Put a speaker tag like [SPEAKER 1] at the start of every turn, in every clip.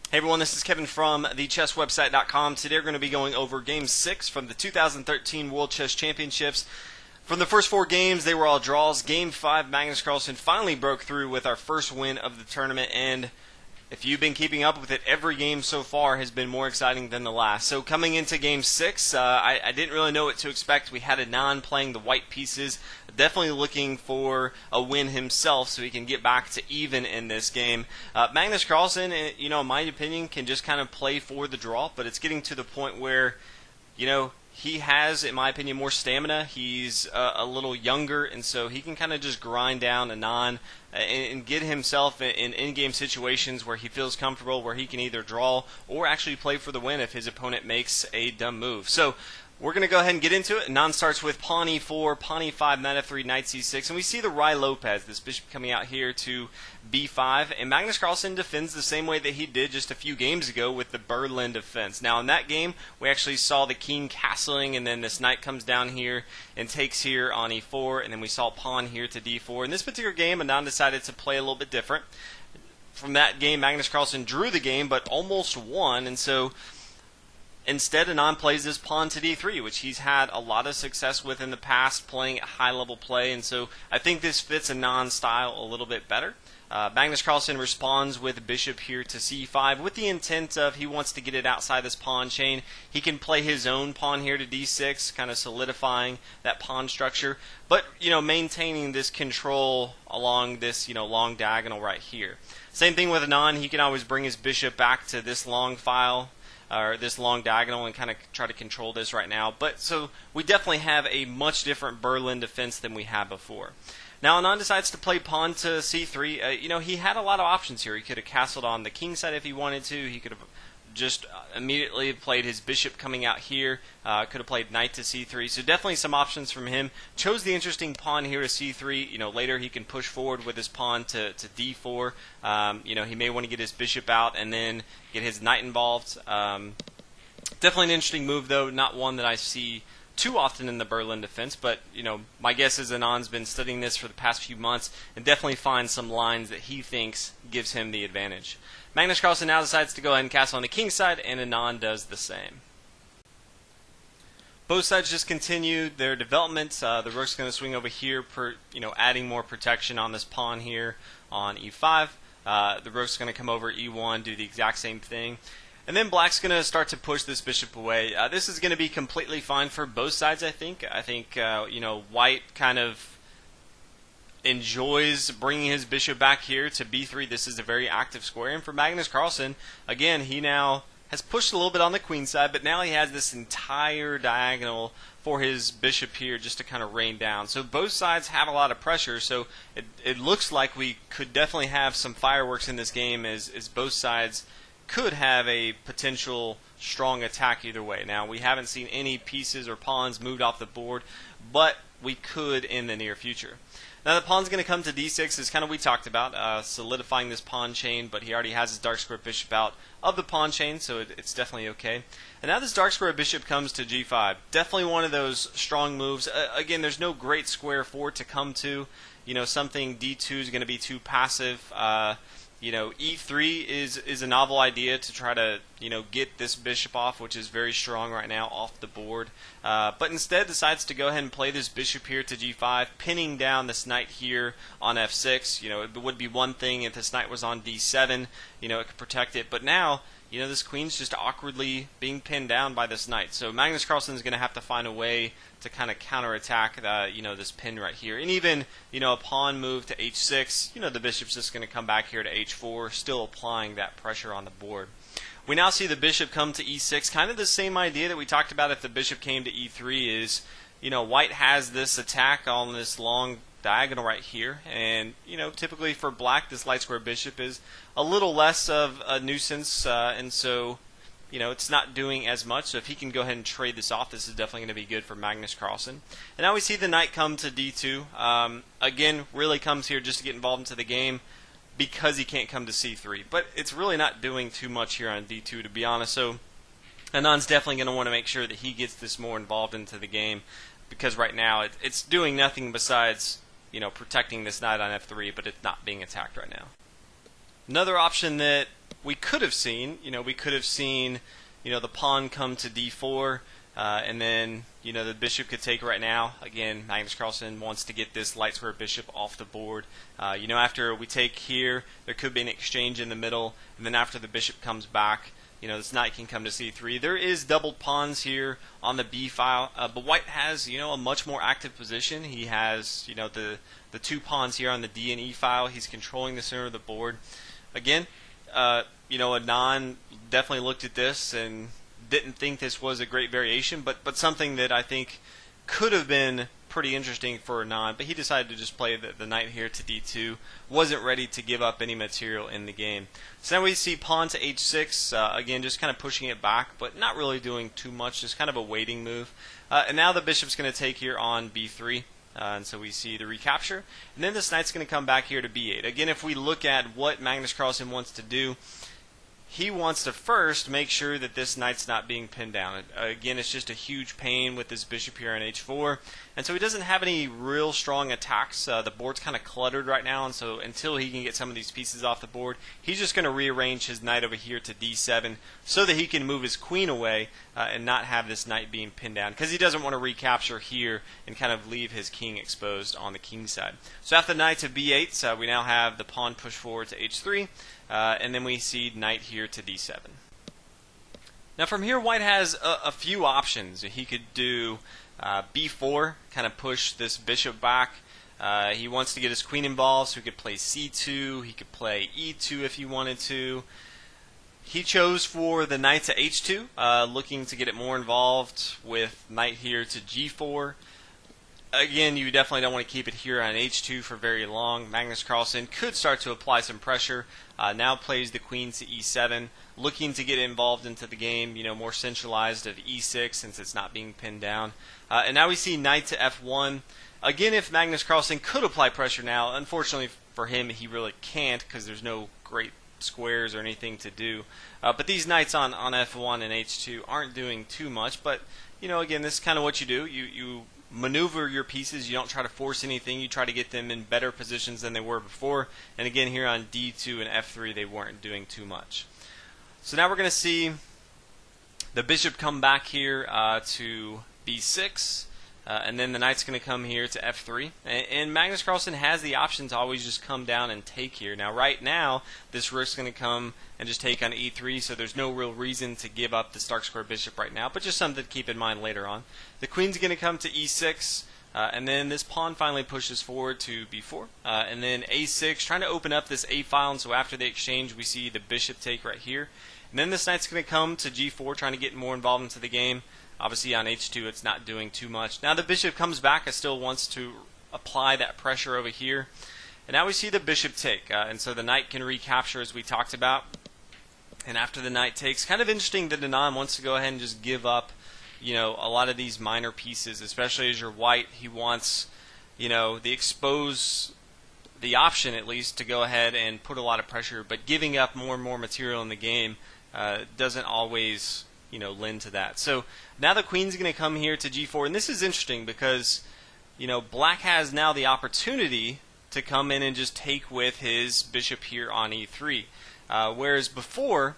[SPEAKER 1] Hey everyone, this is Kevin from thechesswebsite.com. Today we're going to be going over Game 6 from the 2013 World Chess Championships. From the first 4 games, they were all draws. Game 5, Magnus Carlsen finally broke through with our first win of the tournament, and if you've been keeping up with it, every game so far has been more exciting than the last. So coming into Game 6, I didn't really know what to expect. We had Anand playing the white pieces, definitely looking for a win himself so he can get back to even in this game. Magnus Carlsen, in my opinion, can just kind of play for the draw, but it's getting to the point where, he has, in my opinion, more stamina. He's a little younger, and so he can kind of just grind down Anand and get himself in in-game situations where he feels comfortable, where he can either draw or actually play for the win if his opponent makes a dumb move. So we're going to go ahead and get into it. Anand starts with pawn e4, pawn e5, knight f3, knight c6, and we see the Rye Lopez, this bishop coming out here to b5, and Magnus Carlsen defends the same way that he did just a few games ago with the Berlin defense. Now in that game, we actually saw the king castling, and then this knight comes down here and takes here on e4, and then we saw pawn here to d4. In this particular game, Anand decided to play a little bit different. From that game, Magnus Carlsen drew the game, but almost won, and so instead, Anand plays this pawn to d3, which he's had a lot of success with in the past, playing at high-level play, and so I think this fits Anand's style a little bit better. Magnus Carlsen responds with bishop here to c5 with the intent of he wants to get it outside this pawn chain. He can play his own pawn here to d6, kind of solidifying that pawn structure, but maintaining this control along this long diagonal right here. Same thing with Anand. He can always bring his bishop back to this long file, or this long diagonal, and kind of try to control this right now. But so we definitely have a much different Berlin defense than we had before. Now Anand decides to play pawn to c3. He had a lot of options here. He could have castled on the king side if he wanted to. He could have just immediately played his bishop coming out here. Could have played knight to c3. So definitely some options from him. Chose the interesting pawn here to c3. Later he can push forward with his pawn to d4. He may want to get his bishop out and then get his knight involved. Definitely an interesting move, though. Not one that I see too often in the Berlin defense, but my guess is Anand's been studying this for the past few months and definitely finds some lines that he thinks gives him the advantage. Magnus Carlsen now decides to go ahead and castle on the king side, and Anand does the same. Both sides just continue their development. The rook's going to swing over here, adding more protection on this pawn here on e5. The rook's going to come over e1, do the exact same thing. And then black's going to start to push this bishop away. This is going to be completely fine for both sides, I think. I think, white kind of enjoys bringing his bishop back here to b3. This is a very active square. And for Magnus Carlsen, again, he now has pushed a little bit on the queen side, but now he has this entire diagonal for his bishop here just to kind of rain down. So both sides have a lot of pressure, so it looks like we could definitely have some fireworks in this game as both sides could have a potential strong attack either way. Now, we haven't seen any pieces or pawns moved off the board, but we could in the near future. Now, the pawn's going to come to d6, is kind of what we talked about, solidifying this pawn chain, but he already has his dark square bishop out of the pawn chain, so it's definitely okay. And now this dark square bishop comes to g5. Definitely one of those strong moves. Again, there's no great square for it to come to. Something d2 is going to be too passive. E3 is a novel idea to try to, get this bishop off, which is very strong right now, off the board. But instead decides to go ahead and play this bishop here to g5, pinning down this knight here on f6. It would be one thing if this knight was on d7, it could protect it. But now, this queen's just awkwardly being pinned down by this knight. So Magnus Carlsen is going to have to find a way to kind of counterattack this pin right here. And even, a pawn move to h6, the bishop's just going to come back here to h4, still applying that pressure on the board. We now see the bishop come to e6, kind of the same idea that we talked about if the bishop came to e3 is, white has this attack on this long diagonal right here, and typically for black this light square bishop is a little less of a nuisance, and so it's not doing as much. So if he can go ahead and trade this off, this is definitely going to be good for Magnus Carlsen. And now we see the knight come to d2. Again, really comes here just to get involved into the game because he can't come to c3, but it's really not doing too much here on d2, to be honest. So Anand's definitely going to want to make sure that he gets this more involved into the game, because right now it's doing nothing besides protecting this knight on f3, but it's not being attacked right now. Another option that we could have seen, the pawn come to d4, and then, the bishop could take right now. Again, Magnus Carlsen wants to get this light square bishop off the board. After we take here, there could be an exchange in the middle, and then after the bishop comes back, this knight can come to c3. There is doubled pawns here on the b file, but white has, a much more active position. He has, the 2 pawns here on the d and e file. He's controlling the center of the board. Again, Anand definitely looked at this and didn't think this was a great variation, but something that I think could have been pretty interesting for Anand, but he decided to just play the knight here to d2, wasn't ready to give up any material in the game. So now we see pawn to h6, again just kind of pushing it back, but not really doing too much, just kind of a waiting move. And now the bishop's going to take here on b3, and so we see the recapture, and then this knight's going to come back here to b8. Again, if we look at what Magnus Carlsen wants to do, he wants to first make sure that this knight's not being pinned down. Again, it's just a huge pain with this bishop here on h4, and so he doesn't have any real strong attacks. The board's kind of cluttered right now, and so until he can get some of these pieces off the board, he's just going to rearrange his knight over here to d7 so that he can move his queen away and not have this knight being pinned down, because he doesn't want to recapture here and kind of leave his king exposed on the king side. So after the knight to b8, we now have the pawn pushed forward to h3, and then we see knight here to d7. Now from here, white has a few options. He could do b4, kind of push this bishop back. He wants to get his queen involved, so he could play c2, he could play e2 if he wanted to. He chose for the knight to h2, looking to get it more involved with knight here to g4. Again, you definitely don't want to keep it here on h2 for very long. Magnus Carlsen could start to apply some pressure. Now plays the queen to e7, looking to get involved into the game, more centralized of e6 since it's not being pinned down. And now we see knight to f1. Again, if Magnus Carlsen could apply pressure now, unfortunately for him, he really can't because there's no great squares or anything to do. But these knights on f1 and h2 aren't doing too much. But, again, this is kind of what you do. You maneuver your pieces. You don't try to force anything. You try to get them in better positions than they were before. And again, here on d2 and f3, they weren't doing too much. So now we're going to see the bishop come back here to b6. And then the knight's going to come here to f3. And Magnus Carlsen has the option to always just come down and take here. Now, right now, this rook's going to come and just take on e3, so there's no real reason to give up the Stark Square bishop right now, but just something to keep in mind later on. The queen's going to come to e6, and then this pawn finally pushes forward to b4. And then a6, trying to open up this a file, and so after the exchange, we see the bishop take right here. And then this knight's going to come to g4, trying to get more involved into the game. Obviously on h2 it's not doing too much. Now the bishop comes back and still wants to apply that pressure over here. And now we see the bishop take. And so the knight can recapture as we talked about. And after the knight takes, kind of interesting that Anand wants to go ahead and just give up, a lot of these minor pieces, especially as you're white. He wants, the option at least to go ahead and put a lot of pressure, but giving up more and more material in the game doesn't always lend to that. So now the queen's going to come here to g4, and this is interesting because black has now the opportunity to come in and just take with his bishop here on e3, whereas before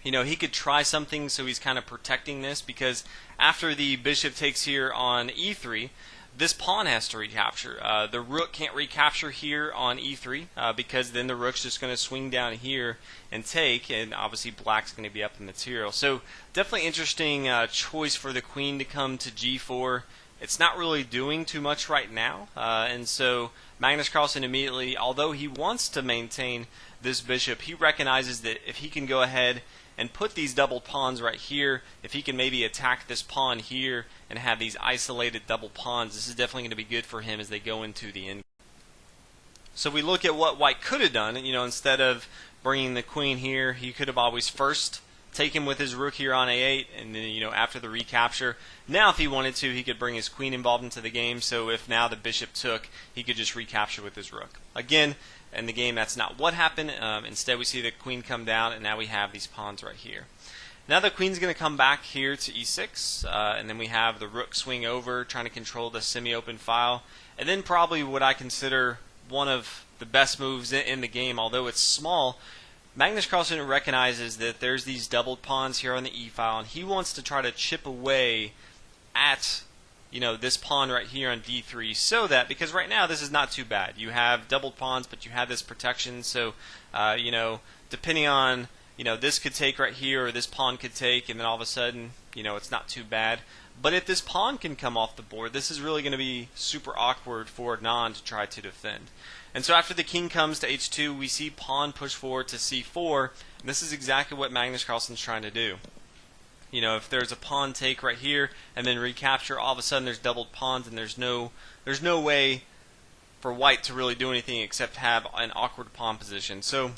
[SPEAKER 1] he could try something, so he's kind of protecting this, because after the bishop takes here on e3, this pawn has to recapture. The rook can't recapture here on e3 because then the rook's just going to swing down here and take, and obviously black's going to be up in material. So definitely interesting choice for the queen to come to g4. It's not really doing too much right now, and so Magnus Carlsen immediately, although he wants to maintain this bishop, he recognizes that if he can go ahead and put these double pawns right here, if he can maybe attack this pawn here and have these isolated double pawns, this is definitely going to be good for him as they go into the end. So we look at what white could have done. Instead of bringing the queen here, he could have always first taken with his rook here on a8, and then after the recapture, now if he wanted to, he could bring his queen involved into the game. So if now the bishop took, he could just recapture with his rook. Again, in the game, that's not what happened. Instead, we see the queen come down, and now we have these pawns right here. Now the queen's going to come back here to e6, and then we have the rook swing over, trying to control the semi-open file. And then probably what I consider one of the best moves in the game, although it's small, Magnus Carlsen recognizes that there's these doubled pawns here on the e file, and he wants to try to chip away at this pawn right here on d3, so that, because right now this is not too bad. You have doubled pawns, but you have this protection, so depending on this could take right here, or this pawn could take, and then all of a sudden it's not too bad. But if this pawn can come off the board, this is really going to be super awkward for Anand to try to defend. And so after the king comes to h2, we see pawn push forward to c4, and this is exactly what Magnus Carlsen's trying to do. If there's a pawn take right here and then recapture, all of a sudden there's doubled pawns, and there's no way for white to really do anything except have an awkward pawn position. So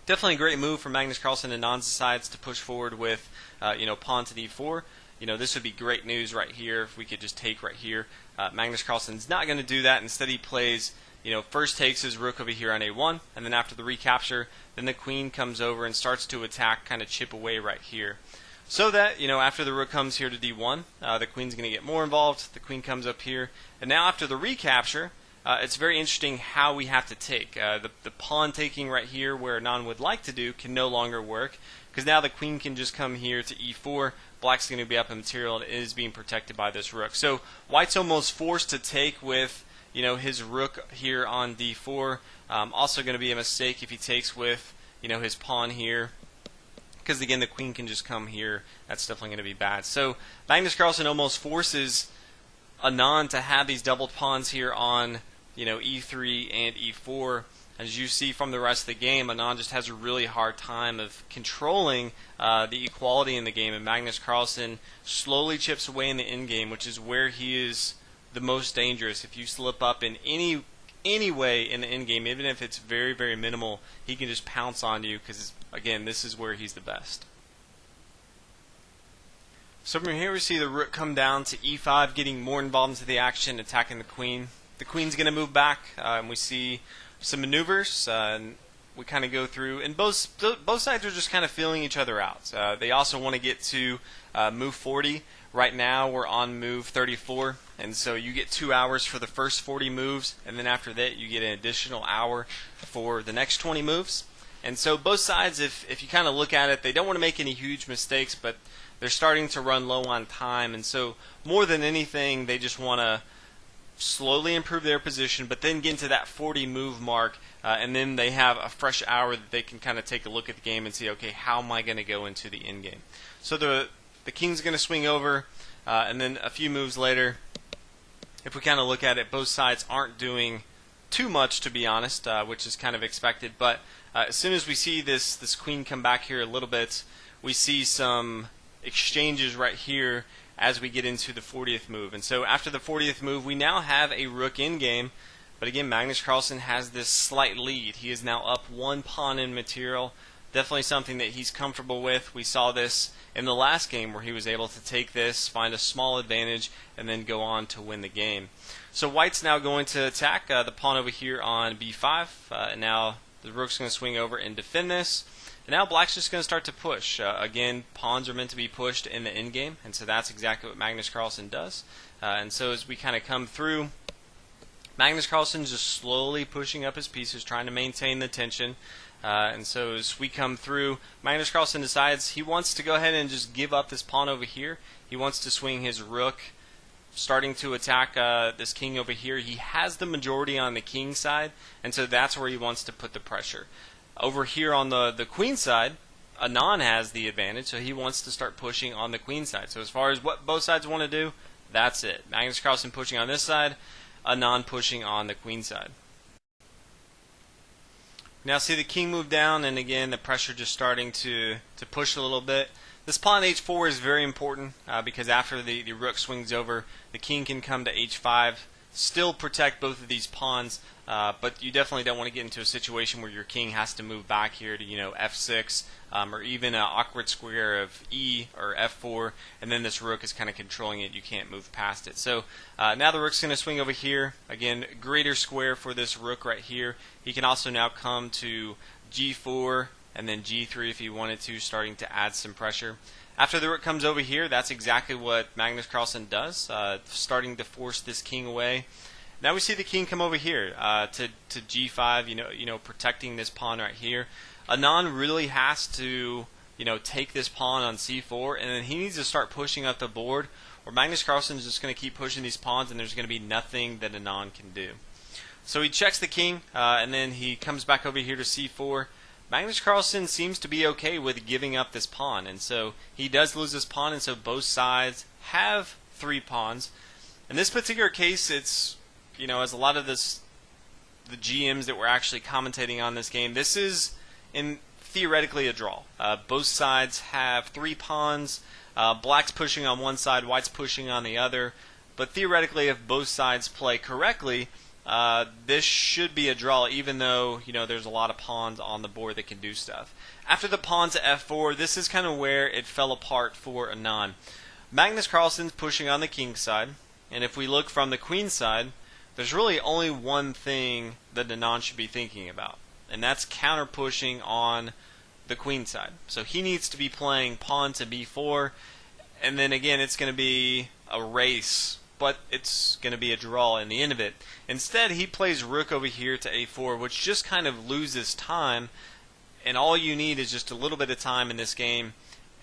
[SPEAKER 1] definitely a great move from Magnus Carlsen, and Anand decides to push forward with pawn to d4. This would be great news right here if we could just take right here. Magnus Carlsen's not going to do that. Instead he plays, first takes his rook over here on a1, and then after the recapture, then the queen comes over and starts to attack, kind of chip away right here. So that, after the rook comes here to d1, the queen's going to get more involved. The queen comes up here, and now after the recapture, it's very interesting how we have to take. The pawn taking right here, where Anand would like to do, can no longer work, because now the queen can just come here to e4. Black's going to be up in material, and it is being protected by this rook. So white's almost forced to take with his rook here on d4. Also going to be a mistake if he takes with his pawn here, because again the queen can just come here. That's definitely going to be bad. So Magnus Carlsen almost forces Anand to have these doubled pawns here on e3 and e4. As you see from the rest of the game, Anand just has a really hard time of controlling the equality in the game, and Magnus Carlsen slowly chips away in the endgame, which is where he is the most dangerous. If you slip up in any way in the endgame, even if it's very, very minimal, he can just pounce on you, because again, this is where he's the best. So from here we see the rook come down to e5, getting more involved into the action, attacking the queen. The queen's going to move back, and we see some maneuvers, and we kind of go through, and both sides are just kind of feeling each other out. They also want to get to move 40. Right now we're on move 34, and so you get 2 hours for the first 40 moves, and then after that you get an additional hour for the next 20 moves. And so both sides, if you kind of look at it, they don't want to make any huge mistakes, but they're starting to run low on time, and so more than anything they just want to slowly improve their position, but then get into that 40 move mark, and then they have a fresh hour that they can kind of take a look at the game and see, okay, how am I going to go into the end game? So the king's going to swing over, and then a few moves later, if we kind of look at it, both sides aren't doing too much, to be honest, which is kind of expected. But as soon as we see this queen come back here a little bit, we see some exchanges right here as we get into the 40th move. And so after the 40th move, we now have a rook in game, but again, Magnus Carlsen has this slight lead. He is now up 1 pawn in material. Definitely something that he's comfortable with. We saw this in the last game where he was able to take this, find a small advantage, and then go on to win the game. So white's now going to attack the pawn over here on b5. And now the rook's going to swing over and defend this. And now black's just going to start to push. Again, pawns are meant to be pushed in the endgame, and so that's exactly what Magnus Carlsen does. And so as we kind of come through, Magnus Carlsen's just slowly pushing up his pieces, trying to maintain the tension. And so as we come through, Magnus Carlsen decides he wants to go ahead and just give up this pawn over here. He wants to swing his rook, starting to attack this king over here. He has the majority on the king side, and so that's where he wants to put the pressure. Over here on the queen side, Anand has the advantage, so he wants to start pushing on the queen side. So as far as what both sides want to do, that's it. Magnus Carlsen pushing on this side, Anand pushing on the queen side. Now see the king move down, and again the pressure just starting to push a little bit. This pawn h4 is very important because after the rook swings over, the king can come to h5, still protect both of these pawns, but you definitely don't want to get into a situation where your king has to move back here to f6, or even an awkward square of e or f4, and then this rook is kind of controlling it. You can't move past it. So now the rook's going to swing over here. Again, greater square for this rook right here. He can also now come to g4 and then g3 if he wanted to, starting to add some pressure. After the rook comes over here, that's exactly what Magnus Carlsen does, starting to force this king away. Now we see the king come over here to g5, protecting this pawn right here. Anand really has to, take this pawn on c4, and then he needs to start pushing up the board, or Magnus Carlsen is just going to keep pushing these pawns, and there's going to be nothing that Anand can do. So he checks the king, and then he comes back over here to c4. Magnus Carlsen seems to be okay with giving up this pawn, and so he does lose this pawn, and so both sides have 3 pawns. In this particular case, it's, as a lot of the GMs that were actually commentating on this game, this is theoretically a draw. Both sides have 3 pawns. Black's pushing on one side, white's pushing on the other. But theoretically, if both sides play correctly, this should be a draw, even though there's a lot of pawns on the board that can do stuff. After the pawn to f4, this is kind of where it fell apart for Anand. Magnus Carlsen's pushing on the king side, and if we look from the queen side, there's really only one thing that Anand should be thinking about, and that's counter pushing on the queen side. So he needs to be playing pawn to b4, and then again it's going to be a race, but it's going to be a draw in the end of it. Instead, he plays rook over here to a4, which just kind of loses time, and all you need is just a little bit of time in this game,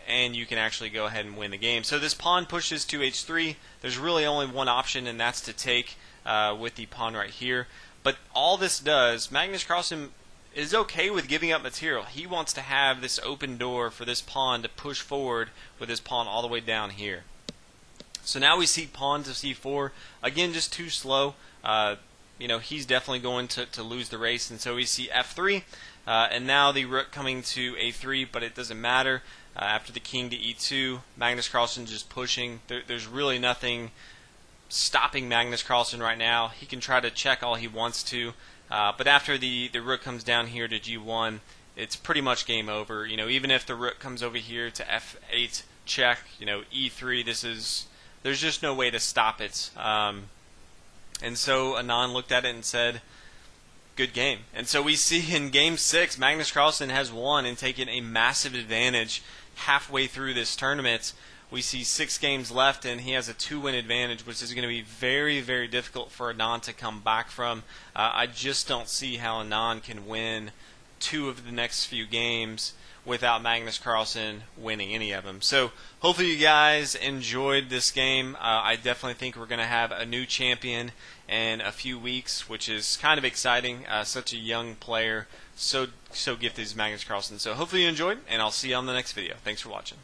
[SPEAKER 1] and you can actually go ahead and win the game. So this pawn pushes to h3. There's really only one option, and that's to take with the pawn right here. But all this does, Magnus Carlsen is okay with giving up material. He wants to have this open door for this pawn to push forward with his pawn all the way down here. So now we see pawn to c4. Again, just too slow. He's definitely going to lose the race. And so we see f3. And now the rook coming to a3, but it doesn't matter. After the king to e2, Magnus Carlsen just pushing. There's really nothing stopping Magnus Carlsen right now. He can try to check all he wants to. But after the rook comes down here to g1, it's pretty much game over. Even if the rook comes over here to f8 check, e3, there's just no way to stop it. And so Anand looked at it and said, good game. And so we see in game 6, Magnus Carlsen has won and taken a massive advantage halfway through this tournament. We see 6 games left, and he has a 2-win advantage, which is going to be very, very difficult for Anand to come back from. I just don't see how Anand can win 2 of the next few games without Magnus Carlsen winning any of them. So hopefully you guys enjoyed this game. I definitely think we're going to have a new champion in a few weeks, which is kind of exciting. Such a young player, so gifted is Magnus Carlsen. So hopefully you enjoyed, and I'll see you on the next video. Thanks for watching.